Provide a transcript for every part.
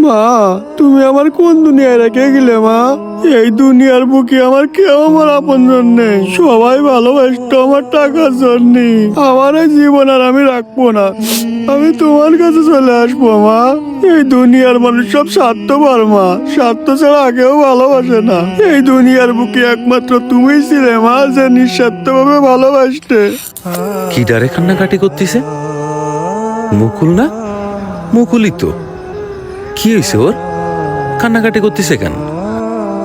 মা, তুমি আমার কোন দুনিয়ায় রেখে গেলে মা? এই দুনিয়ার বুকে আমার কেউ আমার আপনজন নেই, সবাই ভালোবাসতো আমার টাকার জন্য। আমার এই জীবন আর আমি রাখবো না, আমি তোমার কাছে চলে আসবো মা। এই দুনিয়ার মানুষ সব স্বার্থপর মা, স্বার্থ ছাড়া কেউ ভালোবাসে না। এই দুনিয়ার বুকে একমাত্র তুমিই ছিলে মা, যে নিঃস্বার্থভাবে ভালোবাসতে। কি ডারে কান্নাকাটি করতেছে? মুকুল না? মুকুলই তো। কি হয়েছে ওর? কান্নাকাটি করতেছে কেন?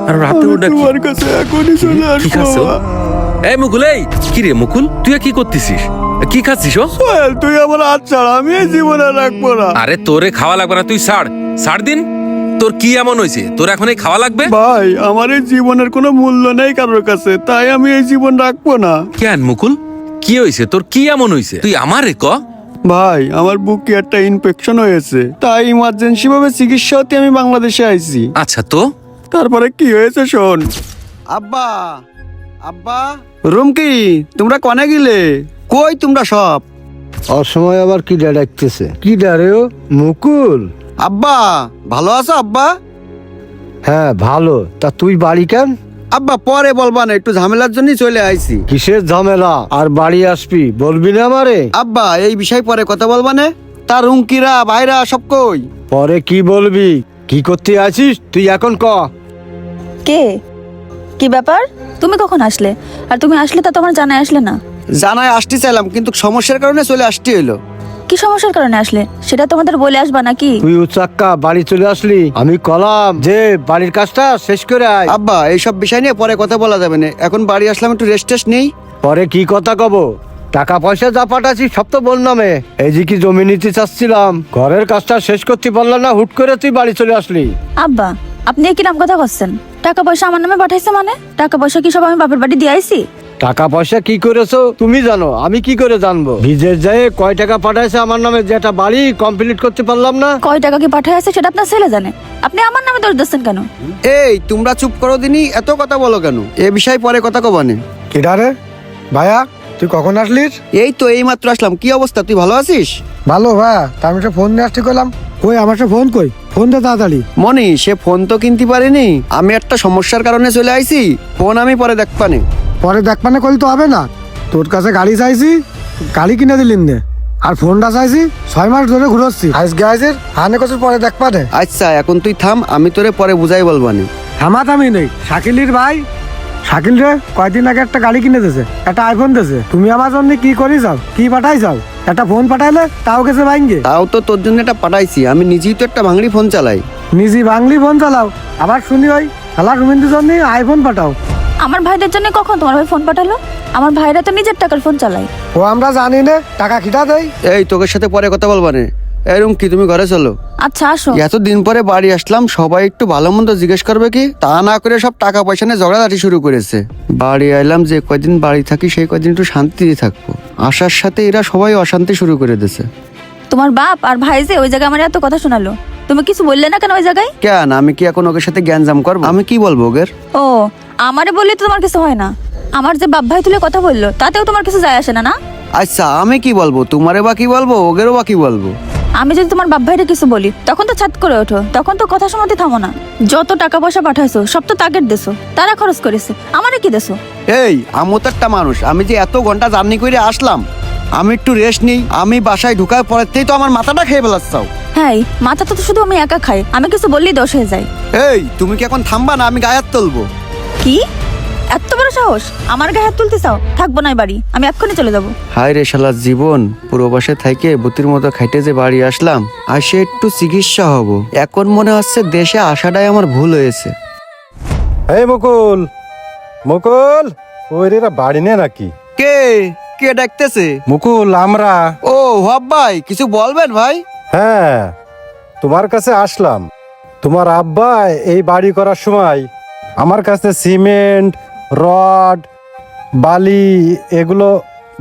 আর রাতে ওটা তোমার কাছে এখনই চলে কি আসবো খাচ্ছ? মা। এই মুকুল, এই কি রে মুকুল, তুই কি করতেছিস? কি খাচ্ছিস ও? সোহেল, তুই আমার হাত ছাড়া, আমি এই জীবনে রাখবো না। আরে তোরে খাওয়া লাগবে না, তুই ছাড় দিন। তোর কি এমন হয়েছে তোর এখন এই খাওয়া লাগবে? ভাই, আমার এই জীবনের কোনো মূল্য নেই কারোর কাছে, তাই আমি এই জীবন রাখবো না। কেন মুকুল, কি হয়েছে তোর? কি এমন হয়েছে তুই আমারে ক? ভাই, আমার বুকে একটা ইনফেকশন হয়েছে, তাই ইমার্জেন্সি ভাবে চিকিৎসা হতে আমি বাংলাদেশে আইছি। আচ্ছা তো তারপরে কি হয়েছে শোন। আব্বা, আব্বা, রুমকি, তোমরা কনে গেলে? কই তোমরা সব? অসময় আবার কি ডাকতেছে? কি ডারে ও? মুকুল? আব্বা, ভালো আছো আব্বা? হ্যাঁ ভালো। তা তুই বাড়ি কেন? আব্বা পরে বলবা না, একটু ঝামেলার জন্যই চলে আইছি। কিসের ঝামেলা? আর বাড়ি আসবি বলবি না আমারে? আব্বা, এই বিষয় পরে কথা বলবা না। তার রুমকিরা ভাইরা সব কই? পরে কি বলবি? কি করতে আছিস তুই এখন ক? কে? কি ব্যাপার? তুমি কখন আসলে? আর তুমি আসলে তা তোমার জানায় আসলে না? জানাই আসতে চাইলাম, কিন্তু সমস্যার কারণে চলে আসতে হইলো। কি সমস্যার কারণে আসলে সেটা তোমাদের বলে আসবা নাকি? তুই উচাক্কা বাড়ি চলে আসলি, আমি কলাম যে বাড়ির কাজটা শেষ করে আয়। আব্বা, এইসব বিষয় নিয়ে পরে কথা বলা যাবে না, এখন বাড়ি আসলাম, একটু রেস্ট টেস্ট নেই। পরে কি কথা কব? টাকা পয়সা যা পাঠাচ্ছি সব তো বললামে। এই যে কি জমি নিতে চাচ্ছিলাম, ঘরের কাজটা শেষ করতে পারলাম না, হুট করে তুই বাড়ি চলে আসলি। আব্বা, আপনি কি নাম কথা করছেন? টাকা পয়সা আমার নামে পাঠাইছে মানে? টাকা পয়সা কি সব আমি বাপের বাড়ি দিয়ে আইছি? টাকা পয়সা কি করেছো তুমি জানো, আমি কি করে জানবো? বিদেশ যায় কয় টাকা পাঠাইছে আমার নামে, যেটা বাড়ি কমপ্লিট করতে পারলাম না। কয় টাকা কি পাঠাই আছে সেটা আপনার ছেলে জানে, আপনি আমার নামে দোষ দিচ্ছেন কেন? এই তোমরা চুপ করো দিনই, এত কথা বলো কেন? এ বিষয় পরে কথা কবানে। কিডারে ভাইয়া, তুই কখন আসলিস? এই তো এই মাত্র আসলাম। কি অবস্থা, তুই ভালো আছিস? ভালো ভাইয়া, তার আমি ফোন দিয়ে আসতে করলাম। কই আমার সাথে ফোন কই? ফোন দে তাড়াতাড়ি। মনি, সে ফোন তো কিনতে পারিনি, আমি একটা সমস্যার কারণে চলে আইছি। ফোন আমি পরে দেখবানে। পরে দেখবানে করলে তো হবে না, তোর কাছে গাড়ি চাইছি, গাড়ি কিনে দিলিন নে। আর ফোনটা চাইছি, 6 মাস ধরে ঘুরোচ্ছি। আজকে আইসির হানে কত পরে দেখবানে। আচ্ছা, এখন তুই থাম, আমি তোরে পরে বুঝাই বলবানি। থামাতামি নেই। শাকিলির ভাই, শাকিল রে কয়দিন আগে একটা গাড়ি কিনে দিয়েছে, একটা আইফোন দিয়েছে। তুমি আমার জন্য কি করি যাও, কি পাঠাই যাও? একটা ফোন পাঠাইলে তাও গেছে ভাঙ্গে। তাও তো তোর জন্য একটা পাঠাইছি, আমি নিজেই তো একটা ভাঙড়ি ফোন চালাই। নিজে বাংলি ফোন চালাও, আবার শুনি ওই খেলা রুমিন্দির জন্য আইফোন পাঠাও। আমার ভাইদের জন্য কখন তোমার ভাই ফোন পাঠালো? আমার ভাইরা তো নিজের টাকার ফোন চালায়। ও আমরা জানি না, টাকা খিটা দেয়। এই তোকে সাথে পরে কথা বলবানে। এরকম কি, তুমি ঘরে চলো। আচ্ছা আসো। এতদিন পরে বাড়ি আসলাম, সবাই একটু ভালো মন্দ জিজ্ঞেস করবে কি, তা না করে সব টাকা পয়সা নিয়ে ঝগড়াঝাটি শুরু করেছে। বাড়ি আইলাম, যে কয়দিন বাড়ি থাকি সেই কয়দিন একটু শান্তিতে থাকবো, আসার সাথে এরা সবাই অশান্তি শুরু করে দিয়েছে। তোমার বাপ আর ভাই যে ওই জায়গায় আমার এত কথা শোনালো, তুমি কিছু বললে না কেন ওই জায়গায়? কেন, আমি কি এখন ওকে সাথে জ্ঞানজাম করবো? আমি কি বলবো ওদের? ও, আমারে বললে তো তোমার কিছু হয় না, আমার যে বাপ ভাই তুলে কথা বললো তাতেও তোমার কিছু যায় আসে না না? আচ্ছা, আমি কি বলবো? তোমারে বা কি বলবো, ওদেরও বা কি বলবো? আমি যদি তোমার বাপ ভাইরে কিছু বলি তখন তো ছাদ করে ওঠো, তখন তো কথা শুনতে থামো না। যত টাকা পয়সা পাঠাইছো সব তো তাগের দেশো, তারা খরচ করেছে, আমারে কি দেশো? এই আমি তো একটা মানুষ, আমি যে এত ঘন্টা জার্নি করে আসলাম, আমি একটু রেস্ট নিই। আমি বাসায় ঢুকার পরেতেই তো আমার মাথাটা খেয়ে ফেলাচ্ছাও। হ্যাঁ, মাথা তো শুধু আমি একা খাই, আমি কিছু বললেই দোষ হয়ে যায়। এই তুমি কি এখন থামবা না? আমি গায়ে হাত তুলবো। কি এত বড় সাহস? আমার গায়ে হাত তুলতে চাও? থাকবো না এই বাড়ি, আমি এক্ষুনি চলে যাবো। হায় রে শালার জীবন, প্রবাসে থেকে বুতির মতো খাইতে যে বাড়ি আসলাম, আসে একটু চিকিৎসা হব, এখন মনে হচ্ছে দেশে আসাটাই আমার ভুল হয়েছে। এই মুকুল, মুকুল, ওই রে বাড়ি নে নাকি? কে কে ডাকতেছে? মুকুল, আমরা। ও হব ভাই, কিছু বলবেন ভাই? হ্যাঁ, তোমার কাছে আসলাম। তোমার আব্বা এই বাড়ি করার সময় আমার কাছে সিমেন্ট, রড, বালি এগুলো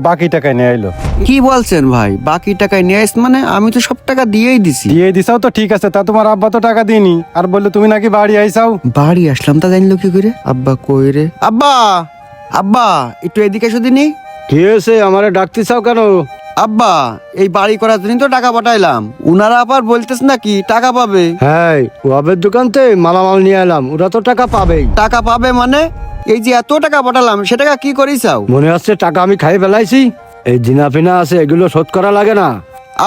বাকি টাকায় নিয়ে এলো। কি বলছেন ভাই? বাকি টাকায় নিয়ে আইস মানে? আমি তো সব টাকা দিয়েই দিছি। দিয়ে দিছাও তো ঠিক আছে, তা তোমার আব্বা তো টাকা দিইনি, আর বললে তুমি নাকি বাড়ি আইসাও। বাড়ি আসলাম তা জানলো কি করে? আব্বা কই রে? আব্বা, আব্বা একটু এদিকে এসো দিনি। কি হয়েছে, আমারে ডাকতে চাও কেন? আব্বা, এই বাড়ি করার জন্য তো টাকা পাঠাইলাম, উনারা আবার বলতেছ নাকি টাকা পাবে। হ্যাঁ, ওয়াবের দোকান থেকে মালামাল নিয়ে এলাম, ওরা তো টাকা পাবেই। টাকা পাবে মানে? এই যে এত টাকা পাঠালাম সে টাকা কি করিসাও? মনে হচ্ছে টাকা আমি খাই ফেলাইছি। এই জিনা ফিনা আছে, এগুলো শোধ করা লাগে না।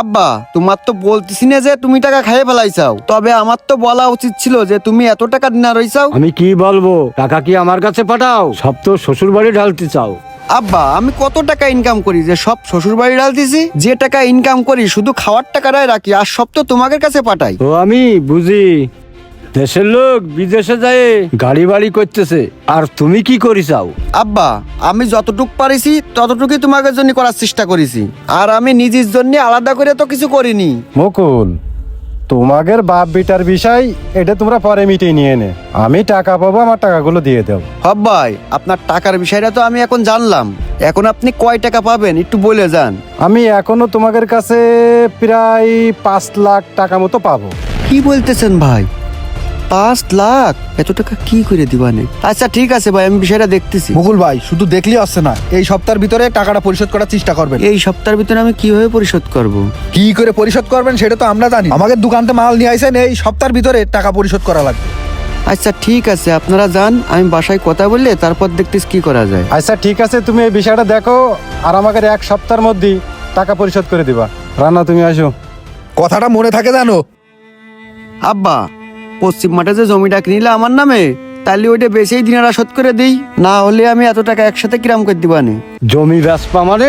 আব্বা, তোমার তো বলতেছি না যে তুমি টাকা খাইয়ে ফেলাইছাও, তবে আমার তো বলা উচিত ছিল যে তুমি এত টাকা না রইছাও। আমি কি বলবো, টাকা কি আমার কাছে পাঠাও? সব তো শ্বশুর বাড়ি ঢালতে চাও। আব্বা, আমি কত টাকা ইনকাম করি যে সব শ্বশুর বাড়ি ডালতেছি? যে টাকা ইনকাম করি শুধু খাওয়ার টাকাটাই রাখি, আর সব তো তোমাদের কাছে পাঠাই। ও আমি বুঝি, দেশের লোক বিদেশে যায় গাড়ি বাড়ি করতেছে, আর তুমি কি করিসাও? আব্বা, আমি যতটুক পারিছি ততটুকুই তোমাদের জন্য করার চেষ্টা করেছি, আর আমি নিজের জন্য আলাদা করে তো কিছু করিনি। মুকুল, তোমাদের বাপ বিটার বিষয় এটা তোমরা পরে মিটিয়ে নিয়ে নে। আমি টাকা পাবো, আমার টাকাগুলো দিয়ে দেব। ভাই, আপনার টাকার বিষয়টা তো আমি এখন জানলাম, এখন আপনি কয় টাকা পাবেন একটু বলে যান। আমি এখনো তোমাদের কাছে প্রায় 5 লাখ টাকা মতো পাবো। কি বলতেছেন ভাই? 5 লাখ? এত টাকা কি করে দিবানে? আচ্ছা ঠিক আছে ভাই, আমি বিষয়টা দেখতেছি। মুকুল ভাই, শুধু দেখলেই আসছে না, এই সপ্তাহের ভিতরে টাকাটা পরিশোধ করার চেষ্টা করবেন। এই সপ্তাহের ভিতরে আমি কিভাবে পরিশোধ করব? কি করে পরিশোধ করবেন সেটা তো আমরা জানি। আমাদের দোকানতে মাল নিয়ে আইছেন, এই সপ্তাহের ভিতরে টাকা পরিশোধ করা লাগবে। আচ্ছা ঠিক আছে, আপনারা যান, আমি বাসায় কথা বললে তারপর দেখতেছি কি করা যায়। আচ্ছা ঠিক আছে, তুমি এই বিষয়টা দেখো, আর আমাদের 1 সপ্তাহের মধ্যেই টাকা পরিশোধ করে দিবা। রান্না, তুমি আসো। কথাটা মনে থাকে জানো। আব্বা, পশ্চিম মাঠে যে জমিটা কিনিলে আমার নামে, তাহলে ওইটা বেশি দিনারা শোধ করে দিই, না হলে আমি এত টাকা একসাথে কিরাম করে দিবানে। জমি বেচপা মানে?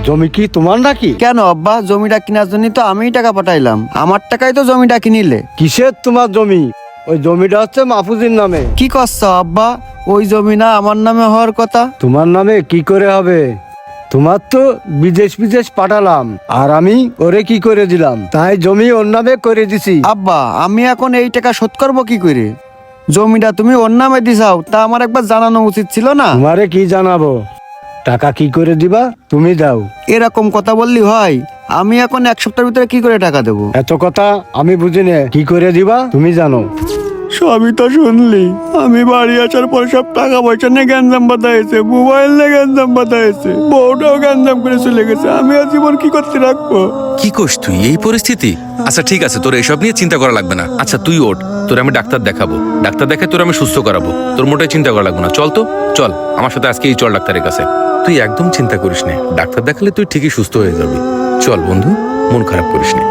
জমি কি তোমার নাকি? কেন আব্বা, জমিটা কেনার জন্য তো আমিই টাকা পাঠাইলাম, আমার টাকায় তো জমিটা কিনিলে। কিসের তোমার জমি? ওই জমিটা হচ্ছে মাহফুজের নামে। কি করছো আব্বা? ওই জমি না আমার নামে হওয়ার কথা? তোমার নামে কি করে হবে? তোমার তো বিদেশ পাঠালাম, আর আমি ওরে কি করে দিলাম, তাই জমি ওর নামে করে দিছি। আব্বা, আমি এখন এই টাকা শোধ করবো কি করে? জমিটা তুমি ওর নামে দিছাও, তা আমার একবার জানানো উচিত ছিল না? তোমারে কি জানাবো, টাকা কি করে দিবা তুমি দাও। এরকম কথা বললি হয়? আমি এখন 1 সপ্তাহের ভিতরে কি করে টাকা দেবো? এত কথা আমি বুঝি না, কি করে দিবা তুমি জানো। সবই তো শুনলি, আমি বাড়ি আসার পর সব টাকা পয়সা নিয়ে গ্যাঞ্জাম বাঁধাইছে, মোবাইল নিয়ে গ্যাঞ্জাম বাঁধাইছে, বউটাও গ্যাঞ্জাম করে চলে গেছে। আমি আর জীবন কি করতে রাখবো? কি কোস তুই এই পরিস্থিতি? আচ্ছা ঠিক আছে, তোর এসব নিয়ে চিন্তা করা লাগবে না। আচ্ছা তুই ওঠ, তোর আমি ডাক্তার দেখাবো, ডাক্তার দেখে তোর আমি সুস্থ করাবো, তোর মোটাই চিন্তা করা লাগবে না। চল তো, চল আমার সাথে আজকেই চল ডাক্তারের কাছে। তুই একদম চিন্তা করিস না, ডাক্তার দেখালে তুই ঠিকই সুস্থ হয়ে যাবি। চল বন্ধু, মন খারাপ করিস না।